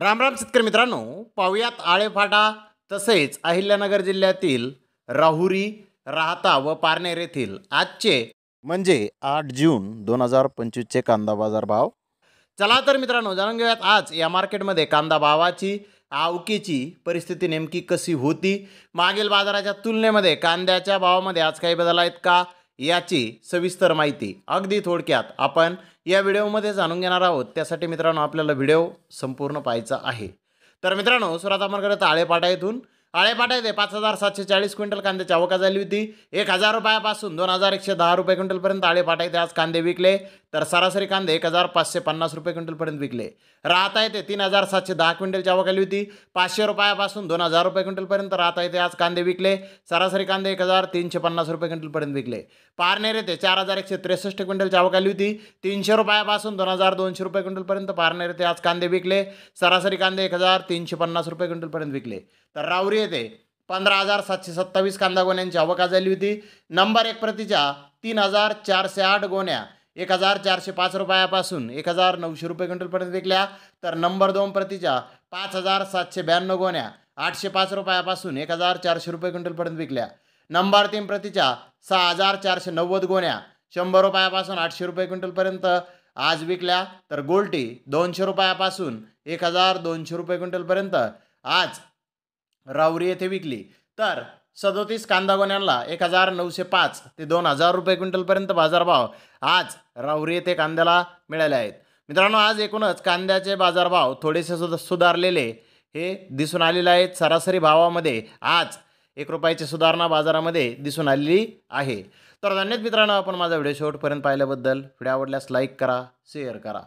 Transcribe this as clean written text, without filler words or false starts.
राम राम शेतकरी मित्रांनो, पाहुयात आळेफाटा तसेच अहिल्यानगर जिल्ह्यातील राहुरी, राहता व पारनेर येथील आजचे म्हणजे 8 जून 2025चे कांदा बाजार भाव. चला तर मित्रांनो, जाणून घेऊयात आज या मार्केटमध्ये कांदा भावाची आवकेची परिस्थिती नेमकी कशी होती. मागील बाजाराच्या तुलनेमध्ये कांद्याच्या भावामध्ये आज काही बदल आहेत का याची सविस्तर माहिती अगदी थोडक्यात आपण या व्हिडिओमध्ये जाणून घेणार आहोत. त्यासाठी मित्रांनो आपल्याला व्हिडिओ संपूर्ण पाहायचा आहे. तर मित्रांनो, सुरुवात आपण करत आळेपाटा येथून. आळेपाटा येथे 5740 क्विंटल कांद्याची आवक झाली होती. 1000 रुपयापासून 2110 रुपये क्विंटलपर्यंत आळेपाटा येथे आज कांदे विकले. तर सरासरी कांदे 1550 रुपये क्विंटलपर्यंत विकले. राहता येथे 3710 क्विंटलची आवक आली होती. 500 रुपयापासून 2000 रुपये क्विंटलपर्यंत राहता येथे आज कांदे विकले. सरासरी कांदे 1350 रुपये क्विंटलपर्यंत विकले. पारनेर येथे 4163 क्विंटलची आवक आली होती. 300 रुपयापासून 2200 रुपये क्विंटलपर्यंत पारनेर येथे आज कांदे विकले. सरासरी कांदे 1350 रुपये क्विंटलपर्यंत विकले. तर राहुरी येथे 15727 कांदा गोण्यांची आवक झाली होती. नंबर 1 प्रतीच्या 3408 गोण्या 1405 रुपयापासून 1900 रुपये क्विंटलपर्यंत विकल्या. तर नंबर 2 प्रतीच्या 5792 गोण्या 805 रुपयापासून 1400 रुपये क्विंटलपर्यंत विकल्या. नंबर 3 प्रतीच्या 6490 गोण्या 100 रुपयापासून 800 रुपये क्विंटलपर्यंत आज विकल्या. तर गोल्टी 200 रुपयापासून 1200 रुपये क्विंटलपर्यंत आज राहुरी येथे विकली. तर 37 कांदा गोण्यांना 1905 ते 2000 रुपये क्विंटलपर्यंत बाजारभाव आज राहुरी येथे कांद्याला मिळाले आहेत. मित्रांनो, आज एकूणच कांद्याचे बाजारभाव थोडेसे सुधारलेले हे दिसून आलेले आहेत. सरासरी भावामध्ये आज 1 रुपयाची सुधारणा बाजारामध्ये दिसून आलेली आहे. तर धन्यवाद मित्रांनो, आपण माझा व्हिडिओ शेवटपर्यंत पाहिल्याबद्दल. व्हिडिओ आवडल्यास लाईक करा, शेअर करा.